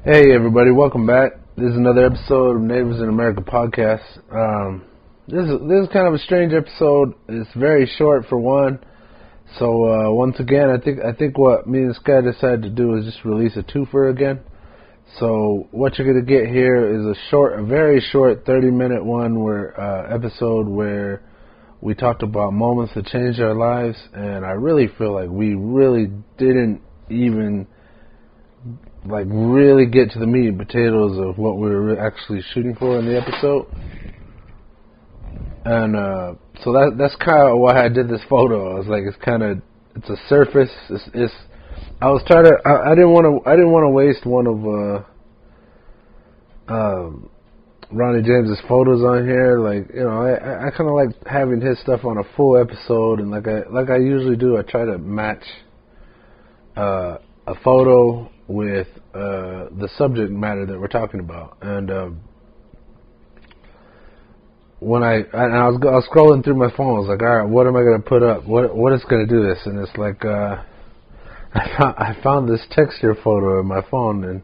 Hey everybody, welcome back. This is another episode of Natives in America podcast. This is kind of a strange episode. It's very short for one. So once again, I think what me and Sky decided to do is just release a twofer again. So what you're gonna get here is a very short 30-minute episode where we talked about moments that changed our lives, and I really feel like we really didn't even really get to the meat and potatoes of what we were actually shooting for in the episode. And so that's kind of why I did this photo. I was like, it's a surface. I didn't want to waste one of Ronnie James's photos on here. I kind of like having his stuff on a full episode, and like I usually do, I try to match a photo with the subject matter that we're talking about. And when I was scrolling through my phone, I was like, all right, what am I going to put up? What is going to do this? And it's like I found this texture photo in my phone, and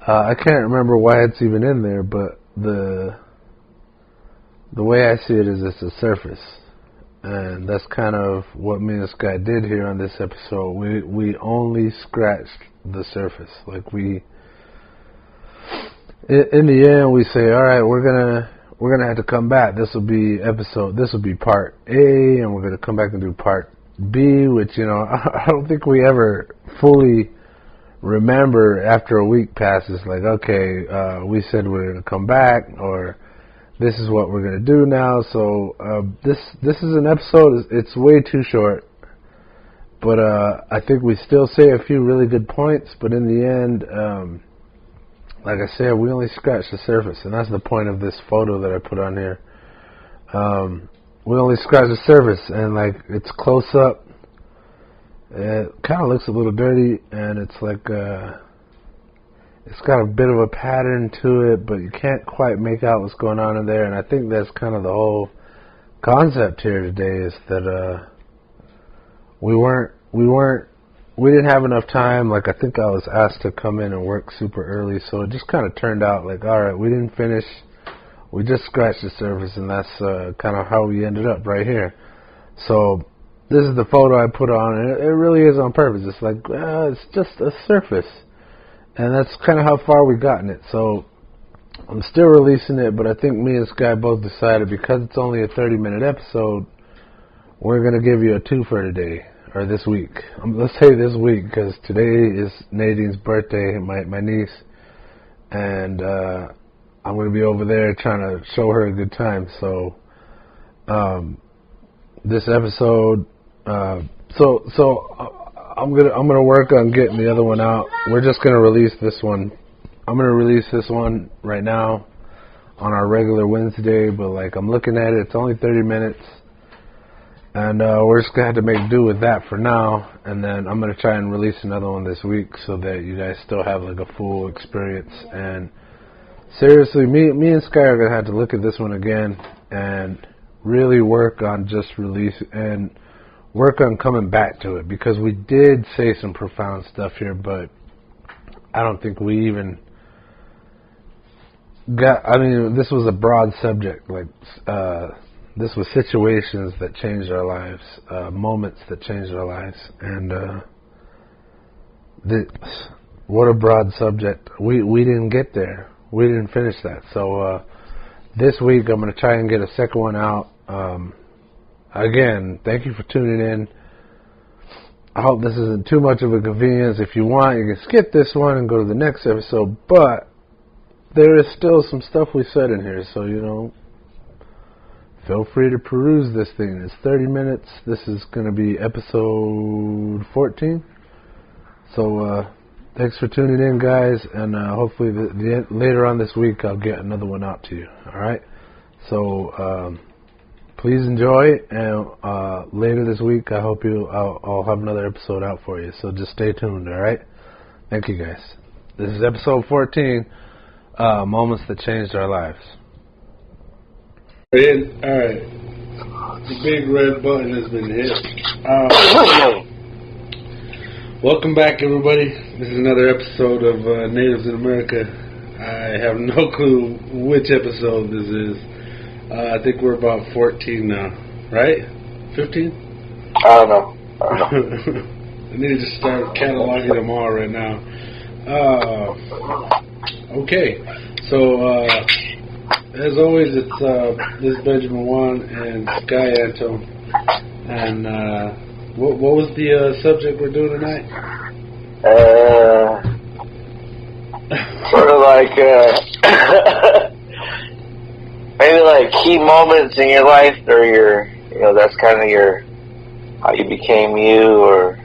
I can't remember why it's even in there, but the way I see it is it's a surface. And that's kind of what me and Sky did here on this episode. We only scratched the surface. In the end, we say, all right, we're gonna have to come back. This will be part A, and we're gonna come back and do part B, which I don't think we ever fully remember after a week passes. Like, okay, we said we're gonna come back, or this is what we're going to do now. So this is an episode. It's way too short, but I think we still say a few really good points. But in the end, like I said, we only scratched the surface, and that's the point of this photo that I put on here. We only scratched the surface, and it's close up. It kind of looks a little dirty, and it's it's got a bit of a pattern to it, but you can't quite make out what's going on in there. And I think that's kind of the whole concept here today, is that we didn't have enough time. I think I was asked to come in and work super early, so it just kind of turned out all right, we didn't finish. We just scratched the surface, and that's kind of how we ended up right here. So this is the photo I put on, and it really is on purpose. It's it's just a surface. And that's kind of how far we've gotten it. So I'm still releasing it, but I think me and Sky both decided, because it's only a 30-minute episode, we're going to give you a twofer today, or this week. Let's say this week, because today is Nadine's birthday, my niece, and I'm going to be over there trying to show her a good time. So this episode, I'm gonna work on getting the other one out. We're just gonna release this one. I'm gonna release this one right now on our regular Wednesday, but I'm looking at it, it's only 30 minutes, and we're just gonna have to make do with that for now. And then I'm gonna try and release another one this week so that you guys still have a full experience. And seriously, me and Sky are gonna have to look at this one again and really work on just release and work on coming back to it, because we did say some profound stuff here, but I don't think we even this was a broad subject. This was situations that changed our lives, moments that changed our lives, and what a broad subject. We didn't get there. We didn't finish that. So this week I'm going to try and get a second one out. Again, thank you for tuning in. I hope this isn't too much of a convenience. If you want, you can skip this one and go to the next episode, but there is still some stuff we said in here, so, feel free to peruse this thing. It's 30 minutes. This is going to be episode 14. So, thanks for tuning in, guys, and hopefully later on this week I'll get another one out to you, all right? So, please enjoy, and later this week, I'll have another episode out for you. So just stay tuned, all right? Thank you, guys. This is episode 14, Moments That Changed Our Lives. All right. The big red button has been hit. Welcome back, everybody. This is another episode of Natives in America. I have no clue which episode this is. I think we're about 14 now, right? 15? I don't know. I need to start cataloging them all right now. Okay, so as always, it's this is Benjamin Juan and Sky Anton. And what was the subject we're doing tonight? Sort of like maybe like key moments in your life, or that's kind of how you became you, or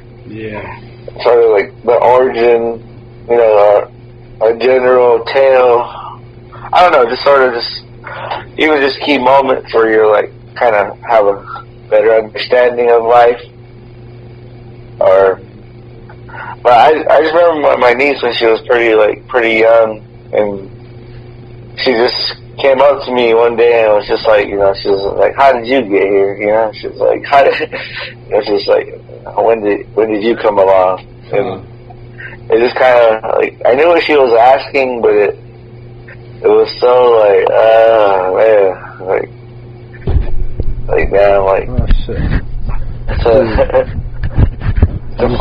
sort of like the origin, a general tale. I don't know, even just key moments where you're like kind of have a better understanding of life. But I just remember my niece when she was pretty young, and she just came up to me one day and was just like, she was like, "How did you get here?" She was like, she's like, when did you come along?" And it just kind of like, I knew what she was asking, but it was so Oh shit. It's a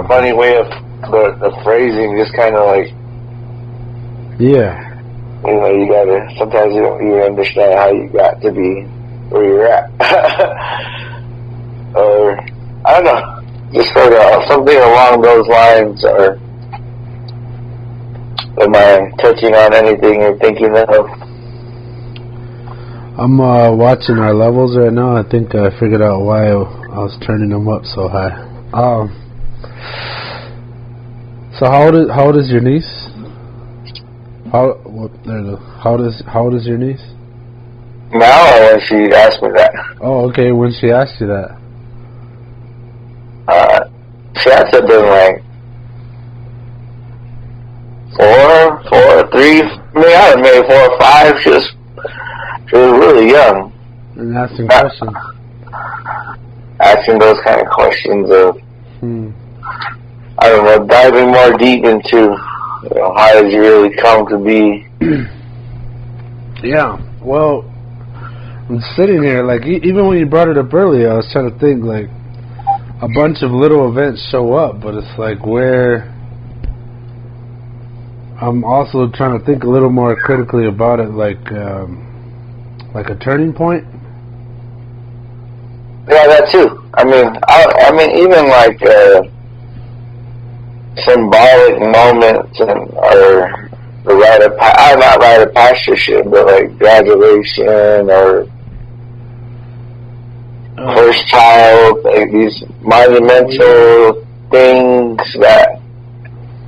funny way of the phrasing, just kind of like, sometimes you don't even understand how you got to be where you're at. Or, I don't know, just sort of something along those lines. Or am I touching on anything you're thinking of? I'm watching our levels right now. I think I figured out why I was turning them up so high. So how old is your niece? How old is your niece? Now, or when she asked me that? Oh, okay. When she asked you that? She had to have been like 3, maybe 4 or 5. She was really young. And asking questions. Asking those kind of questions of, I don't know, diving more deep into, how did you really come to be? Yeah, well, I'm sitting here, like, even when you brought it up earlier, I was trying to think, like, a bunch of little events show up, but it's like where I'm also trying to think a little more critically about it, like a turning point. Yeah, that too. I mean, even like symbolic moments, or the not rite of passage, but like graduation or first child, like these monumental things that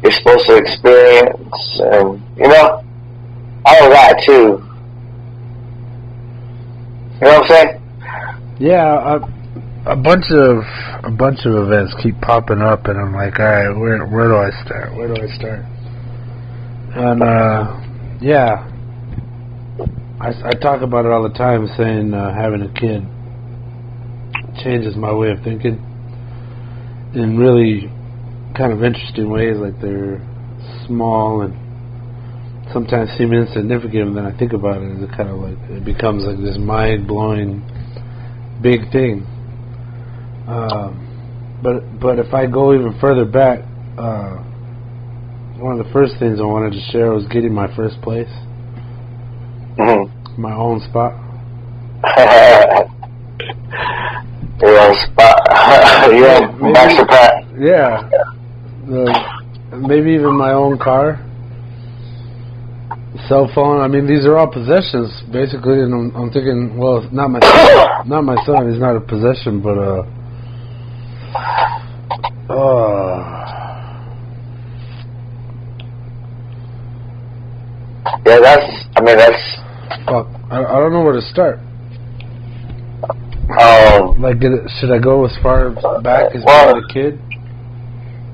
you're supposed to experience, and all of that too. You know what I'm saying? Yeah, a bunch of events keep popping up, and I'm like, all right, where do I start? And I talk about it all the time, saying having a kid changes my way of thinking in really kind of interesting ways. Like, they're small and sometimes seem insignificant, and then I think about it, and it kind of like it becomes like this mind-blowing big thing. But if I go even further back, one of the first things I wanted to share was getting my first place, my own spot. Your own spot. Your own master pat. Yeah. Maybe even my own car, cell phone. I mean, these are all possessions, basically, and I'm thinking, well, not my son. He's not a possession, but yeah, that's. Fuck. I don't know where to start. Like, should I go as far back as being a kid?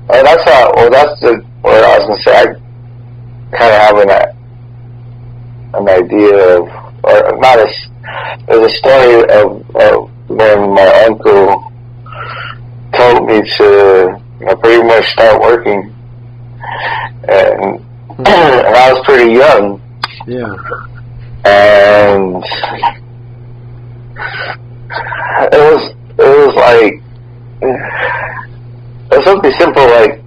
Where I was gonna say. I kind of have an idea of, or not there's a story of when my uncle told me to pretty much start working. And I was pretty young. Yeah. And it was like, it was something simple, like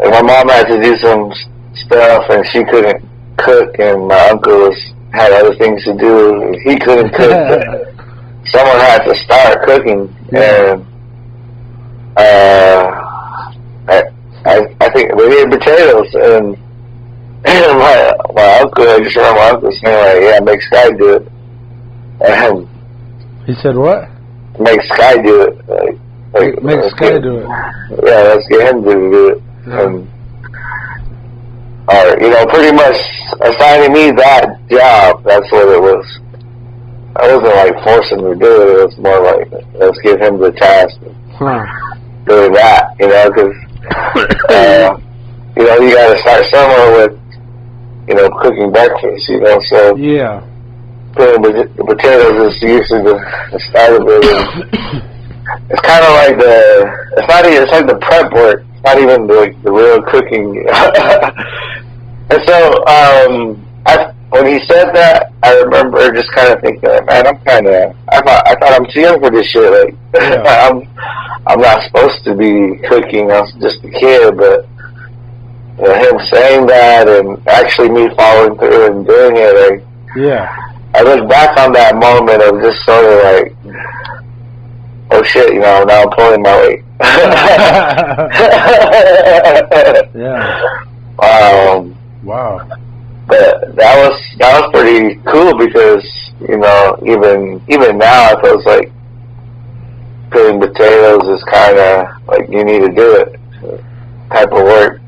my mom had to do some stuff and she couldn't cook, and my uncle had other things to do and he couldn't cook, but someone had to start cooking. And I think we needed potatoes, and my uncle, I just remember my uncle saying, like, yeah, make Sky do it. And he said what? Make Sky do it. Make Sky do it. Yeah, let's get him to do it. Yeah. And, or, you know, pretty much assigning me that job, that's what it was. I wasn't like forcing him to do it, it was more like, let's give him the task of doing that, you know, because, you know, you gotta start somewhere with, you know, cooking breakfast, you know, so. Yeah. Putting the potatoes is usually the start of it. It's kind of like it's like the prep work. It's not even like the real cooking. And so, when he said that, I remember just kind of thinking, like, man, I thought I'm too young for this shit. Like, yeah. I'm not supposed to be cooking. I was just a kid, but you know, him saying that and actually me following through and doing it, like, yeah. I look back on that moment of just sort of like, oh shit, you know, now I'm pulling my weight. Yeah. Wow. But that was pretty cool because, you know, even now it feels like peeling potatoes is kind of like you need to do it type of work.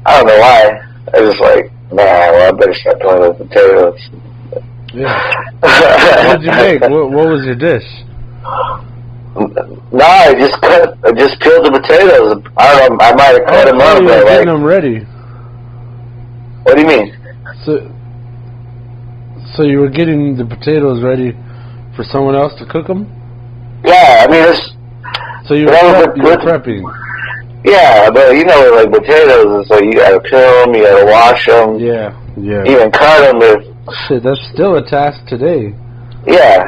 I don't know why. I just like, nah, well, I better start peeling those potatoes. Yeah. What did you make? What was your dish? No, I just peeled the potatoes. I don't know, I might have cut them up. You were getting like, them ready. What do you mean? So you were getting the potatoes ready for someone else to cook them? Yeah, I mean, so you were prepping. Yeah, but you know, like potatoes, so you gotta peel them, you gotta wash them. Yeah. Even cut them if. Shit, that's still a task today. Yeah,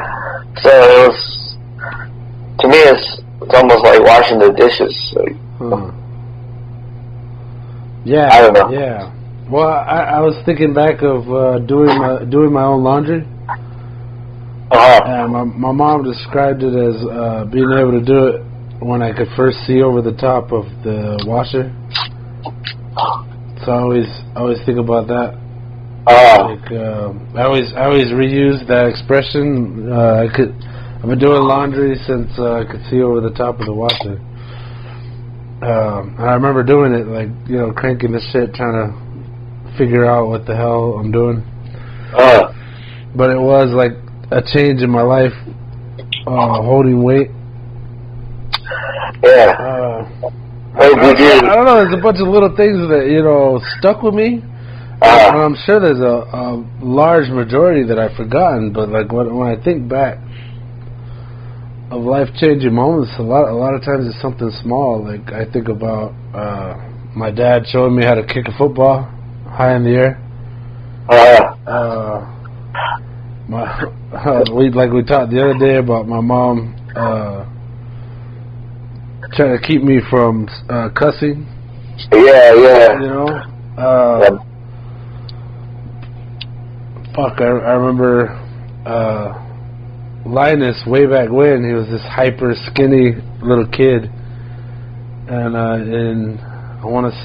so it was, to me, it's almost like washing the dishes. Like, Yeah, I don't know. Yeah. Well, I was thinking back of doing my own laundry. My mom described it as being able to do it when I could first see over the top of the washer. So I always think about that. Like, I always reuse that expression. I've been doing laundry since I could see over the top of the washer. And I remember doing it, like, you know, cranking the shit, trying to figure out what the hell I'm doing. But it was like a change in my life, holding weight. Yeah. I don't know, there's a bunch of little things that, you know, stuck with me. And I'm sure there's a large majority that I've forgotten, but like when I think back of life-changing moments, a lot of times it's something small. Like I think about my dad showing me how to kick a football high in the air. We talked the other day about my mom trying to keep me from cussing. Yeah. You know. Fuck, I remember Linus way back when. He was this hyper skinny little kid, and in I want to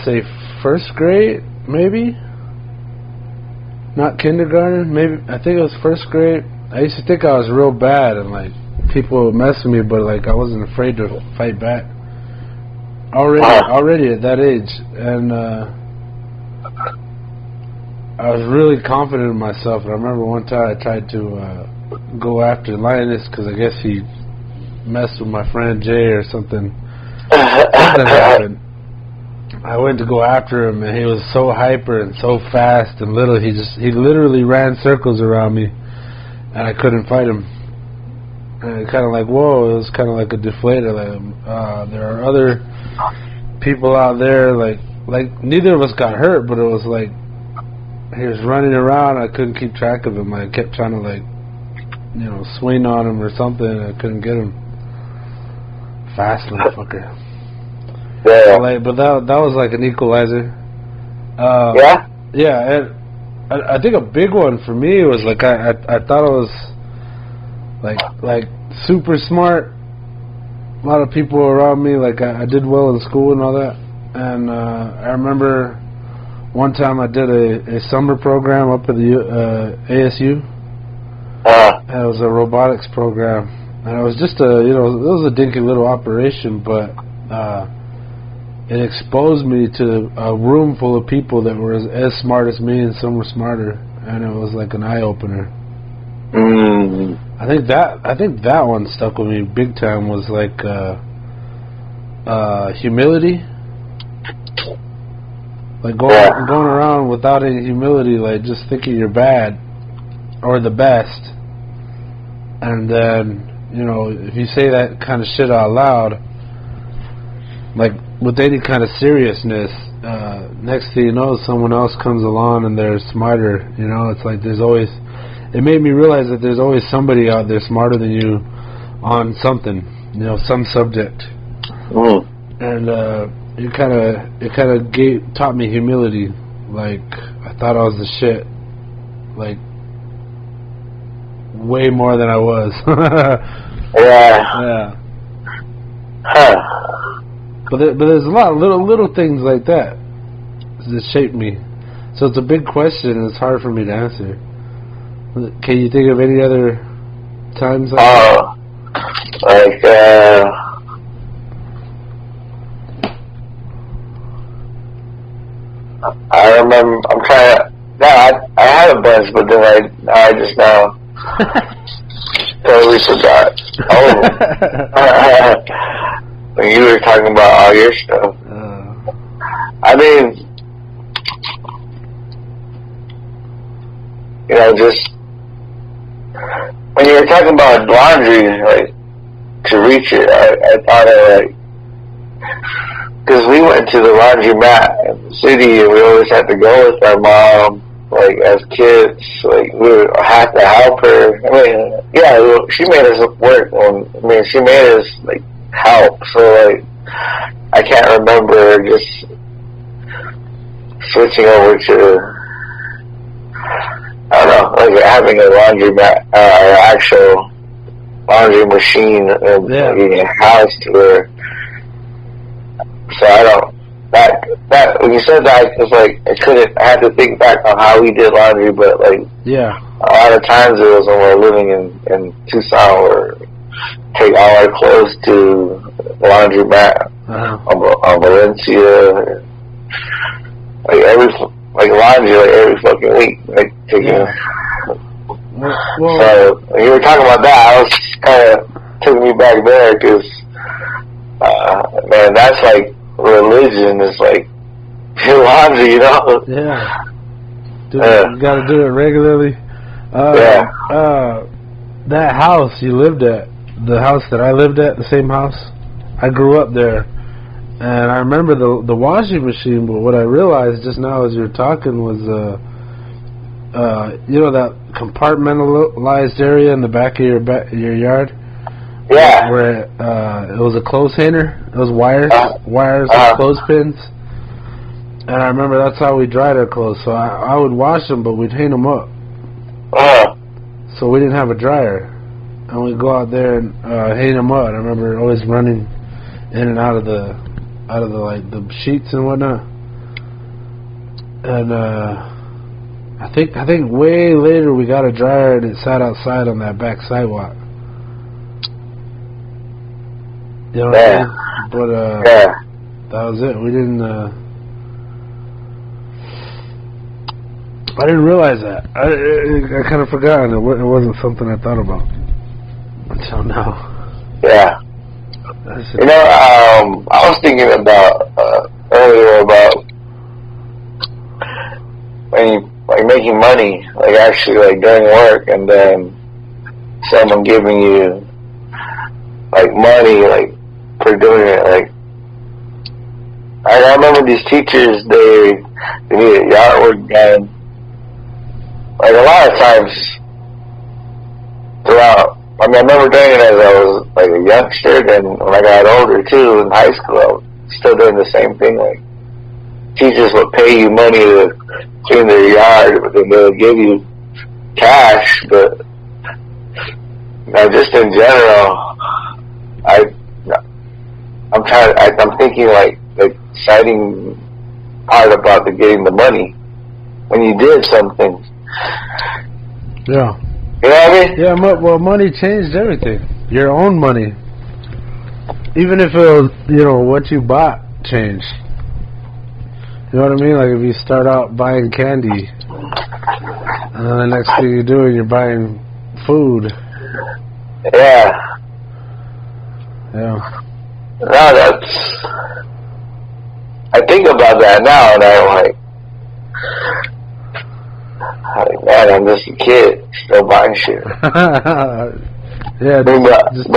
say first grade, maybe, not kindergarten, maybe. I think it was first grade. I used to think I was real bad, and like people would mess with me, but like I wasn't afraid to fight back. Already at that age, and I was really confident in myself. And I remember one time I tried to go after Linus because I guess he messed with my friend Jay or something. Something happened. I went to go after him, and he was so hyper and so fast and little. He literally ran circles around me, and I couldn't fight him. And kind of like, whoa, it was kind of like a deflator. Like, there are other people out there, like neither of us got hurt, but it was like he was running around. I couldn't keep track of him. I kept trying to, like, you know, swing on him or something. I couldn't get him. Fast motherfucker. Yeah. But that was like an equalizer. Yeah? Yeah, and I think a big one for me was like I thought I was like super smart. A lot of people around me, like I did well in school and all that. And I remember one time I did a summer program up at the ASU. And it was a robotics program, and it was just it was a dinky little operation, but it exposed me to a room full of people that were as smart as me, and some were smarter, and it was like an eye opener. I think that one stuck with me big time. Was like humility, like going around without any humility, like just thinking you're bad or the best, and then, you know, if you say that kind of shit out loud, like with any kind of seriousness, next thing you know, someone else comes along and they're smarter. You know, it's like it made me realize that there's always somebody out there smarter than you on something, you know, some subject. And it kind of taught me humility. Like, I thought I was the shit, like way more than I was. Yeah. Huh. But there's a lot of little things like that shaped me. So it's a big question, and it's hard for me to answer. Can you think of any other times like that? Like, I remember, I had a bunch, but then I just now totally forgot. When you were talking about all your stuff. I mean, you know, just when you were talking about laundry, like, to reach it, I thought of, like, because we went to the laundromat in the city, and we always had to go with our mom, like, as kids. Like, we would have to help her. I mean, yeah, she made us work. She made us, like, help. So, like, I can't remember just switching over to, I don't know, like having a laundromat, actual laundry machine in a house to where. So I don't. That when you said that, it's like I had to think back on how we did laundry, but like, yeah, a lot of times it was when we were living in Tucson, or take all our clothes to the laundromat on Valencia, like laundry, like every fucking week, like taking. Yeah. Well, so when you were talking about that, I was kind of took me back there, because man, that's like religion. Is like your laundry, you know. Yeah. You got to do it regularly. That house you lived at, the house that I lived at, the same house, I grew up there, and I remember the washing machine. But what I realized just now as you were talking was, you know, that compartmentalized area in the back of your yard. Yeah. Where it was a clothes hanger. It was wires and clothespins. And I remember that's how we dried our clothes. So I would wash them, but we'd hang them up. So we didn't have a dryer, and we'd go out there and hang them up. And I remember always running in and out of the like the sheets and whatnot. And I think way later we got a dryer, and it sat outside on that back sidewalk. You know what I mean? But that was it. We didn't. I didn't realize that. I kind of forgot. It wasn't something I thought about until now. Yeah. You know, I was thinking about earlier about when you like making money, like actually like doing work, and then someone giving you like money, like for doing it. Like I remember these teachers, they needed yard work done. Like a lot of times throughout. I mean, I remember doing it as I was like a youngster. Then when I got older too, in high school, I was still doing the same thing. Like teachers would pay you money to clean their yard, but then they would give you cash. But just in general, I'm thinking like the exciting part about getting the money when you did something. Yeah. You know what I mean? Yeah, well, money changed everything. Your own money. Even if it was, what you bought changed. You know what I mean? Like if you start out buying candy, and then the next thing you do, you're buying food. Yeah. Yeah. No, I think about that now, and I'm like, man, I'm just a kid, still buying shit. Yeah, but it's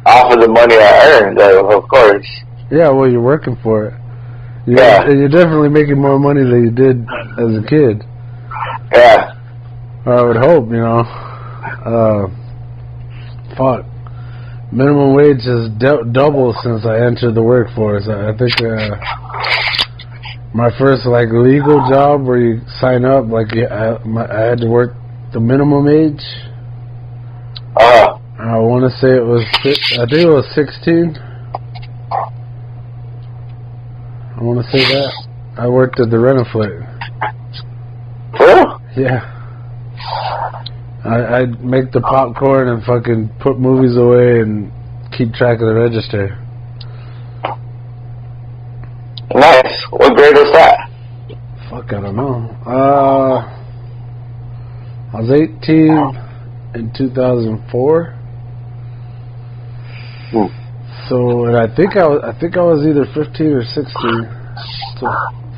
off of the money I earned, of course. Yeah, well, you're working for it. You're definitely making more money than you did as a kid. Yeah. Or I would hope, fuck. Minimum wage has doubled since I entered the workforce. I think my first legal job where you sign up, I had to work the minimum age. I want to say it was, I think it was 16. I want to say that. I worked at the Rent-A-Flight. Yeah. I'd make the popcorn and fucking put movies away and keep track of the register. Nice. What grade was that? Fuck, I don't know. I was 18 in 2004. So, and I think I was either 15 or 16. So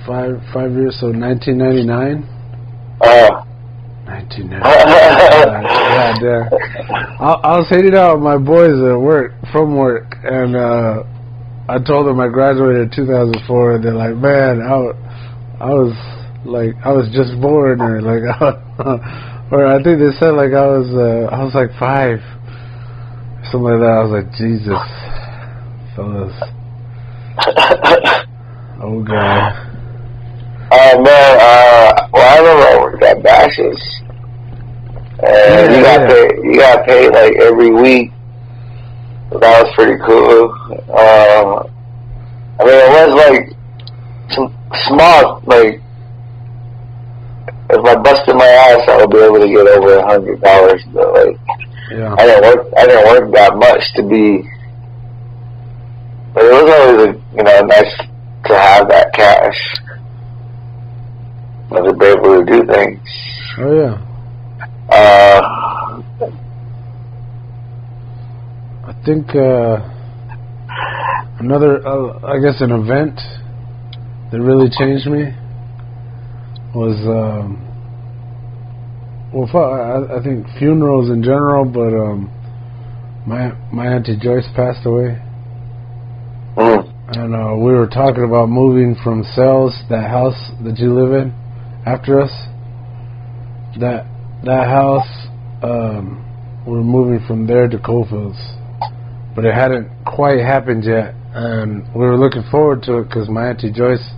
5 years. So 1999. 1999. Yeah, damn. I was hanging out with my boys at work, and I told them I graduated in 2004, and they're like, "Man, I was just born," or or I think they said I was like 5, something like that. I was like, Jesus, fellas. Oh God. Oh man, well I remember I worked at Bash's. And you got paid every week. So that was pretty cool. I mean, it was some small, if I busted my ass, I would be able to get over $100. But yeah. I didn't work that much to be. But it was always nice to have that cash. To be able to do things. Oh yeah. I think another, I guess, an event that really changed me was, I think funerals in general, but my Auntie Joyce passed away. And we were talking about moving from Cells, that house that you live in, after us. That house, we're moving from there to Coalfields, but it hadn't quite happened yet, and we were looking forward to it because my Auntie Joyce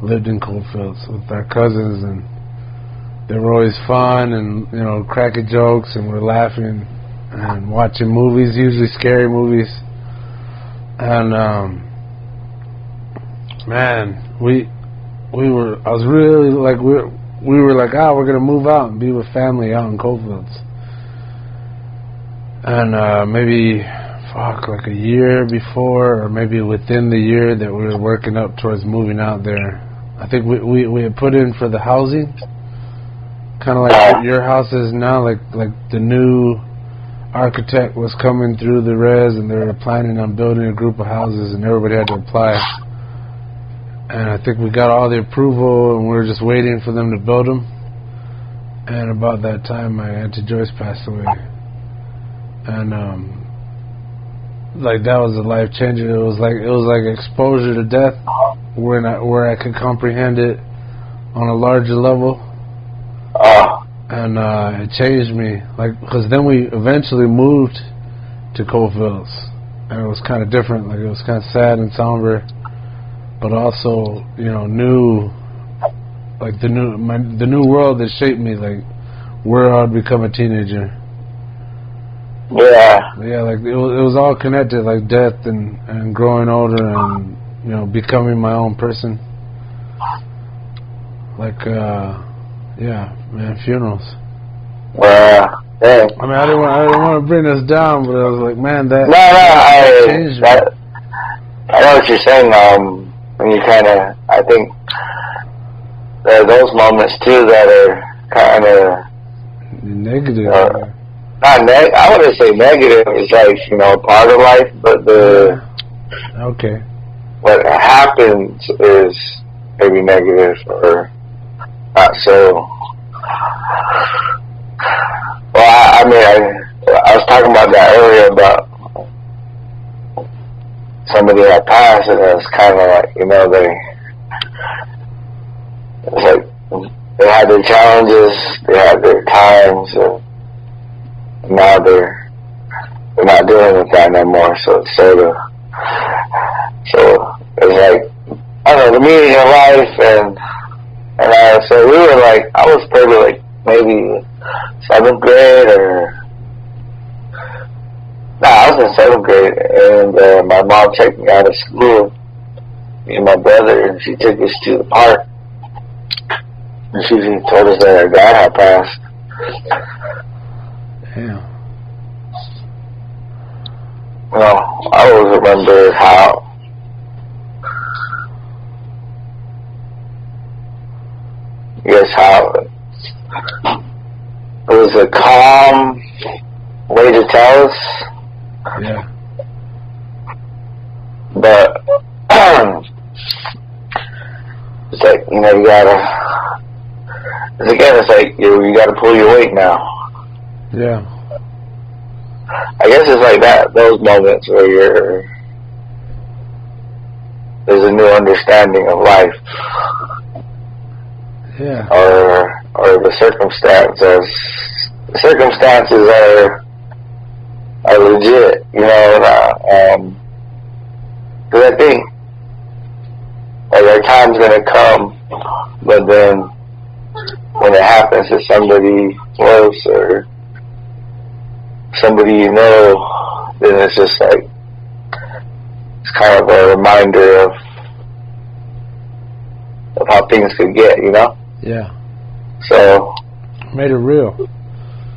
lived in Coalfields with our cousins, and they were always fun and cracking jokes, and we're laughing and watching movies, usually scary movies. And man, we were we're gonna move out and be with family out in Coalfields. And maybe a year before, or maybe within the year that we were working up towards moving out there, I think we had put in for the housing, kind of like your house is now. Like the new architect was coming through the res, and they were planning on building a group of houses, and everybody had to apply. And I think we got all the approval, and we were just waiting for them to build them. And about that time, my Auntie Joyce passed away. And like that was a life changer. It was like exposure to death, where I could comprehend it on a larger level. And it changed me, like, because then we eventually moved to Coalfields, and it was kind of different. Like, it was kind of sad and somber, but also, you know, new, like the new world that shaped me, like where I'd become a teenager. Yeah. Yeah, like it was all connected, like death and growing older and, you know, becoming my own person. Like, yeah, man, funerals. Yeah. I mean, I didn't want to bring this down, but I was like, man, that changed me. I know what you're saying. When you kind of, I think there are those moments too that are kind of negative. I wouldn't say negative. It's like, you know, part of life, but okay. What happens is maybe negative or not so. Well, I was talking about that earlier about somebody that passed, and it was kind of like, you know, it's like they had their challenges, they had their times, and now they're not dealing with that no more. So it's like, I don't know, the meaning of life, and so we were like, I was probably like maybe 7th grade I was in 7th grade, and my mom checked me out of school, me and my brother, and she took us to the park, and she told us that our dad had passed. Yeah. Well, I always remember how it was a calm way to tell us. Yeah. But it's like, you know, it's like you gotta pull your weight now. Yeah. I guess it's like that, those moments where there's a new understanding of life. Yeah. Or the circumstances are legit, you know, because I think like our time's gonna come, but then when it happens to somebody close or somebody you know, then it's just like, it's kind of a reminder of how things could get, you know? Yeah. So made it real.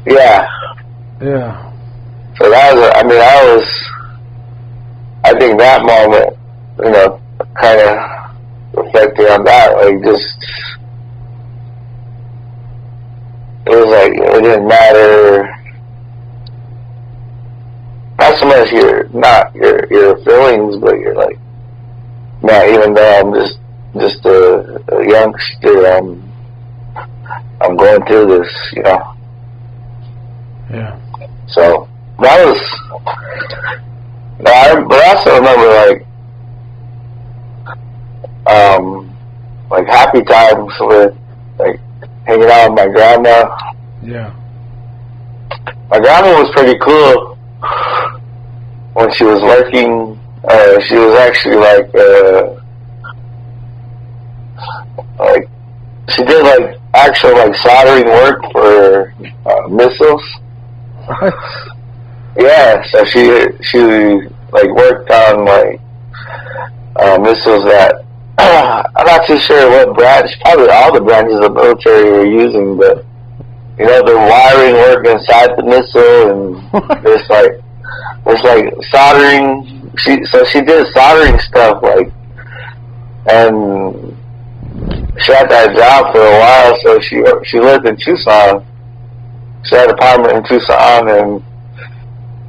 Yeah. Yeah. So that was, I think that moment, you know, kind of reflecting on that, like just, it was like, it didn't matter, not so much your feelings, but you're like, man, even though I'm just a youngster, I'm going through this, you know. Yeah. So that was. But I also remember like happy times with like hanging out with my grandma. Yeah. My grandma was pretty cool when she was working. She was actually like she did like actual like soldering work for missiles. What? Yeah, so she like worked on like missiles that I'm not too sure what branch, probably all the branches of the military were using, but you know, the wiring work inside the missile, and there's like soldering. She did soldering stuff, like, and she had that job for a while. So she lived in Tucson. She had an apartment in Tucson, and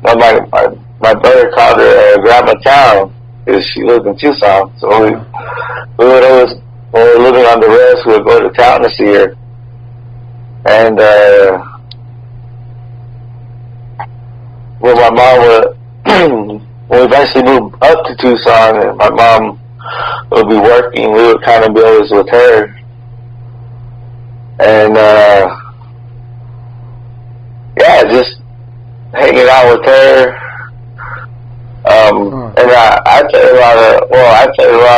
my brother called her Grandma Town because she lived in Tucson. So we would always, when we were living on the rest, we would go to town to see her. And when my mom would when we eventually moved up to Tucson, and my mom would be working, we would kind of be always with her. And, yeah, just hanging out with her. And I played a lot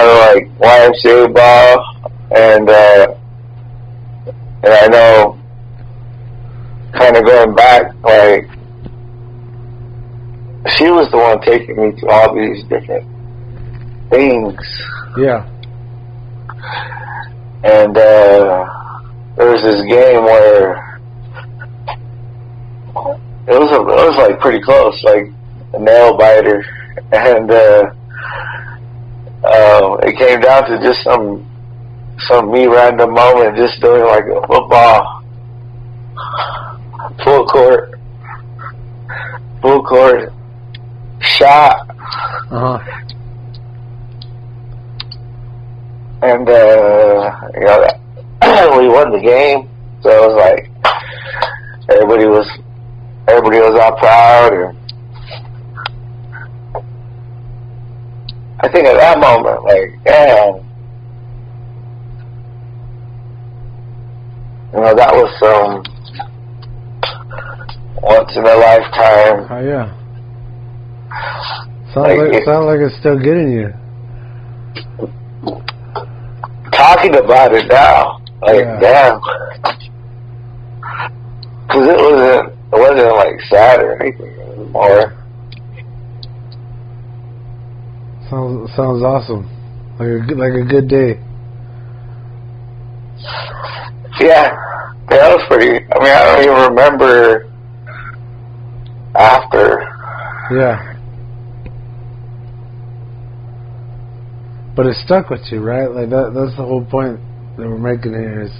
of like YMCA ball, and I know, kind of going back, like, she was the one taking me to all these different things. Yeah. And there was this game where it was like pretty close, like a nail biter, and it came down to just some me random moment, just doing like a football, full court shot. And you know, we won the game, so it was like everybody was all proud. And I think at that moment, like, damn, you know, that was some once in a lifetime. Oh yeah. Sounds like it's still getting you. Talking about it now, like, damn, because it wasn't like sad or anything. It was more. Sounds awesome. Like a good day. Yeah, that was pretty. I mean, I don't even remember after. Yeah. But it stuck with you, right? Like that's the whole point that we're making here, is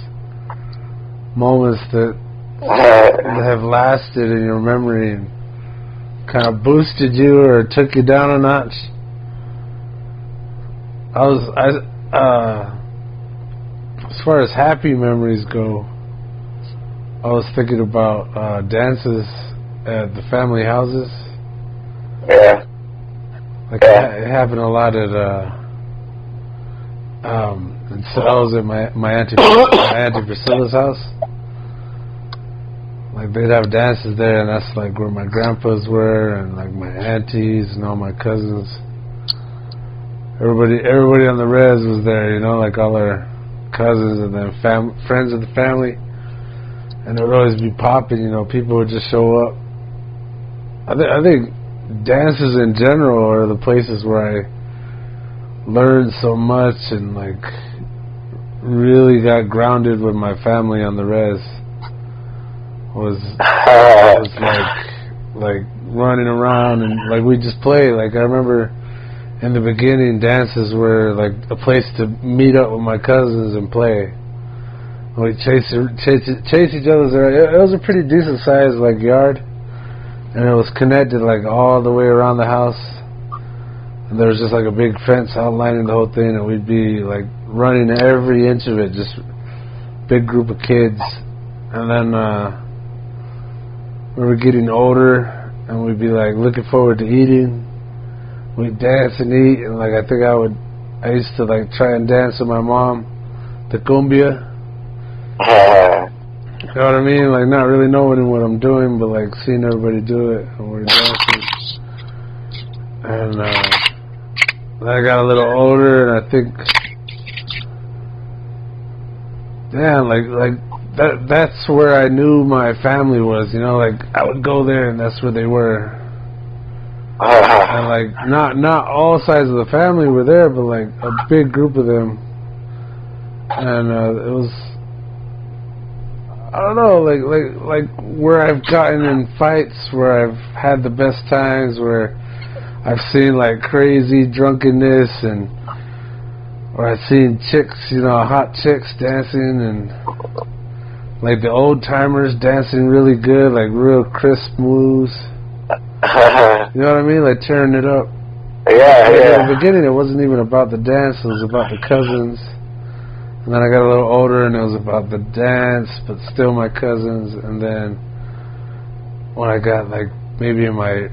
moments that have lasted in your memory and kind of boosted you or took you down a notch. As far as happy memories go, I was thinking about dances at the family houses. Yeah. Like it happened a lot at and so I was at my auntie Priscilla's house. Like they'd have dances there, and that's like where my grandpas were, and like my aunties and all my cousins. Everybody on the res was there, you know, like all our cousins and then friends of the family, and it would always be popping. You know, people would just show up. I think dances in general are the places where I learned so much and like really got grounded with my family on the res. Was like running around and like we just play. Like I remember in the beginning, dances were like a place to meet up with my cousins and play. We chase each other's around. It was a pretty decent sized like yard, and it was connected like all the way around the house. And there was just like a big fence outlining the whole thing, and we'd be like running every inch of it, just big group of kids. And then we were getting older, and we'd be like looking forward to eating. We'd dance and eat, and like I used to like try and dance with my mom, the cumbia. You know what I mean? Like not really knowing what I'm doing, but like seeing everybody do it, and we're dancing. And then I got a little older, and I think, damn, like that's where I knew my family was. You know, like I would go there, and that's where they were. And like not all sides of the family were there, but like a big group of them. And it was, I don't know, like where I've gotten in fights, where I've had the best times, where I've seen like crazy drunkenness, and or I've seen chicks, you know, hot chicks dancing, and like the old timers dancing really good, like real crisp moves. You know what I mean? Like tearing it up. Yeah. In the beginning, it wasn't even about the dance; it was about the cousins. And then I got a little older, and it was about the dance, but still my cousins. And then when I got like maybe in my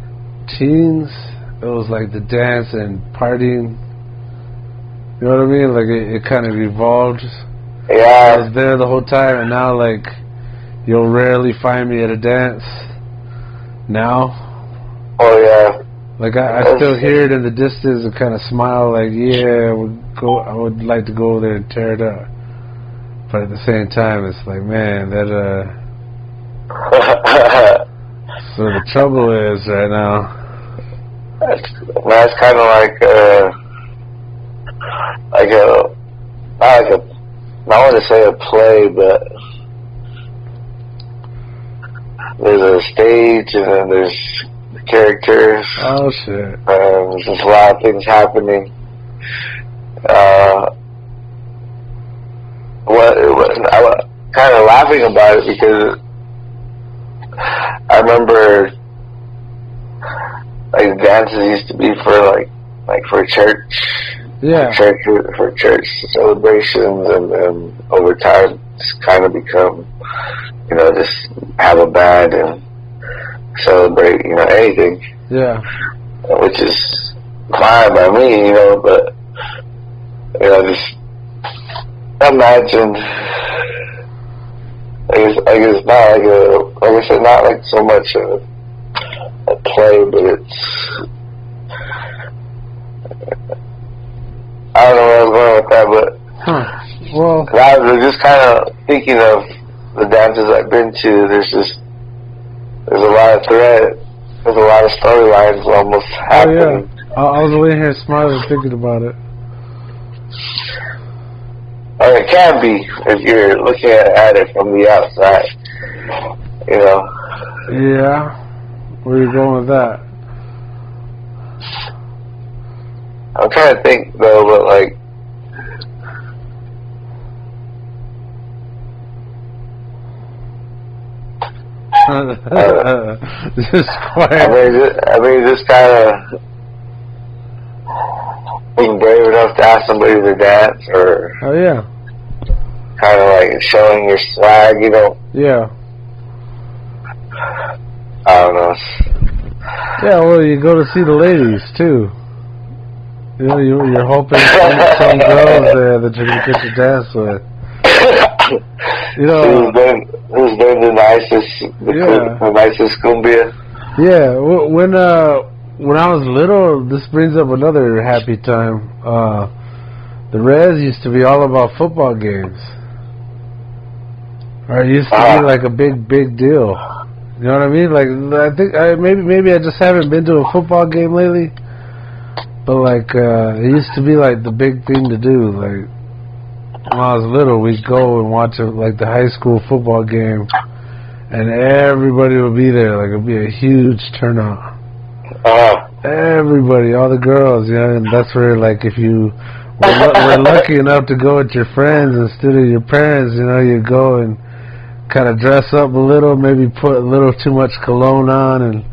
teens, it was like the dance and partying. You know what I mean? Like it kind of evolved. Yeah. I was there the whole time, and now like you'll rarely find me at a dance. Now. Oh yeah. Like I still hear it in the distance and kind of smile. Like I would like to go over there and tear it up. But at the same time, it's like, man, that so the trouble is right now. That's kind of like I want to say a play, but there's a stage and then there's the characters. Oh shit! There's just a lot of things happening. I was kind of laughing about it because I remember like dances used to be for like for church. Yeah. For church celebrations, and over time it's kind of become, just have a band and celebrate, anything. Yeah. Which is fine by me, but just imagine. I guess not like I said, not like so much a play, but it's. I don't know where I was going with that, but well, I was just kind of thinking of the dances I've been to. There's a lot of thread. There's a lot of storylines almost happening. Yeah. I was laying here smiling thinking about it. And it can be if you're looking at it from the outside. Yeah. Where are you going with that? I'm trying to think though, but like, just quiet. I mean, just kind of being brave enough to ask somebody to dance, or oh yeah, kind of like showing your swag, Yeah. I don't know. Yeah, well, you go to see the ladies too. You're hoping to meet some girls there that you're gonna get to dance with. Who's been the nicest, the nicest cumbia? Yeah, when I was little, this brings up another happy time. The Reds used to be all about football games. Or it used to be like a big deal. You know what I mean? Like, I think maybe I just haven't been to a football game lately. But like, it used to be like the big thing to do. Like, when I was little, we'd go and watch like the high school football game, and everybody would be there. Like, it'd be a huge turnout. Everybody, all the girls, and that's where like if you were lucky enough to go with your friends instead of your parents, you go and kind of dress up a little, maybe put a little too much cologne on, and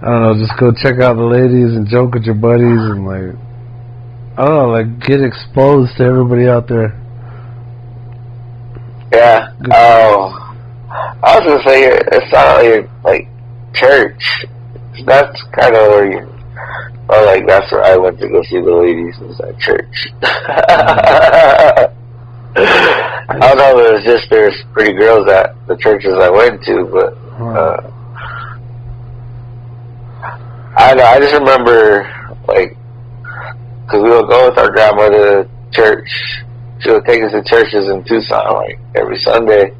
I don't know, just go check out the ladies and joke with your buddies and like, I don't know, like get exposed to everybody out there. Yeah. I was gonna say it's not like church. That's kind of where you. Or like that's where I went to go see the ladies, was at church. I don't know if it was just there's pretty girls at the churches I went to, but I don't know. I just remember like, because we would go with our grandmother to church. She would take us to churches in Tucson like every Sunday,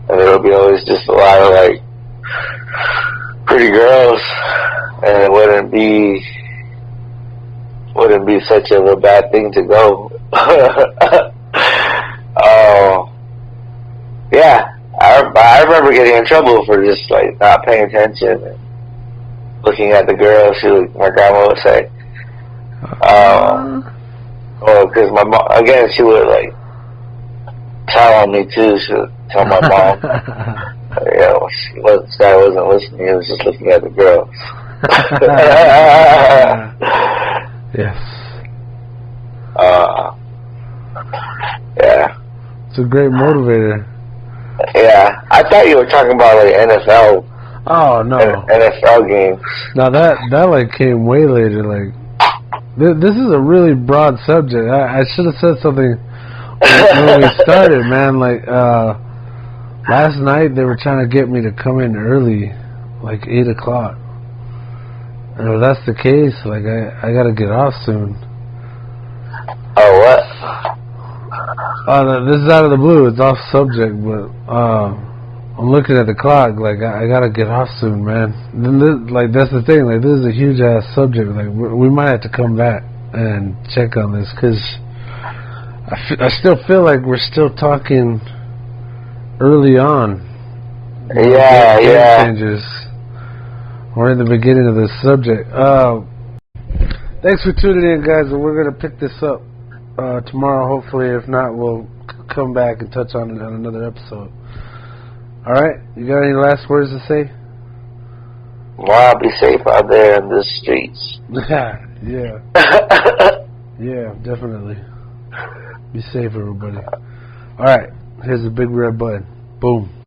and there would be always just a lot of like pretty girls, and it wouldn't be such of a bad thing to go. Yeah, I remember getting in trouble for just like not paying attention and looking at the girls. My grandma would say, because my mom, again, she would like tell on me too. She would tell my mom, this guy wasn't listening. He was just looking at the girls. Yes. Yeah. It's a great motivator. Yeah, I thought you were talking about like NFL. Oh no. NFL games. Now that like came way later. Like this is a really broad subject. I should have said something when we started, man. Like last night they were trying to get me to come in early, like 8:00. And if that's the case, like I gotta get off soon. Oh, what? This is out of the blue. It's off subject, but I'm looking at the clock. Like I gotta get off soon, man. And like that's the thing. Like this is a huge ass subject. Like we might have to come back and check on this because I still feel like we're still talking early on. Yeah, yeah. Changes. We're in the beginning of this subject. Thanks for tuning in, guys. And we're gonna pick this up tomorrow, hopefully. If not, we'll come back and touch on it on another episode. All right, you got any last words to say? Well, be safe out there in the streets. Yeah, yeah, definitely. Be safe, everybody. All right, here's the big red button. Boom.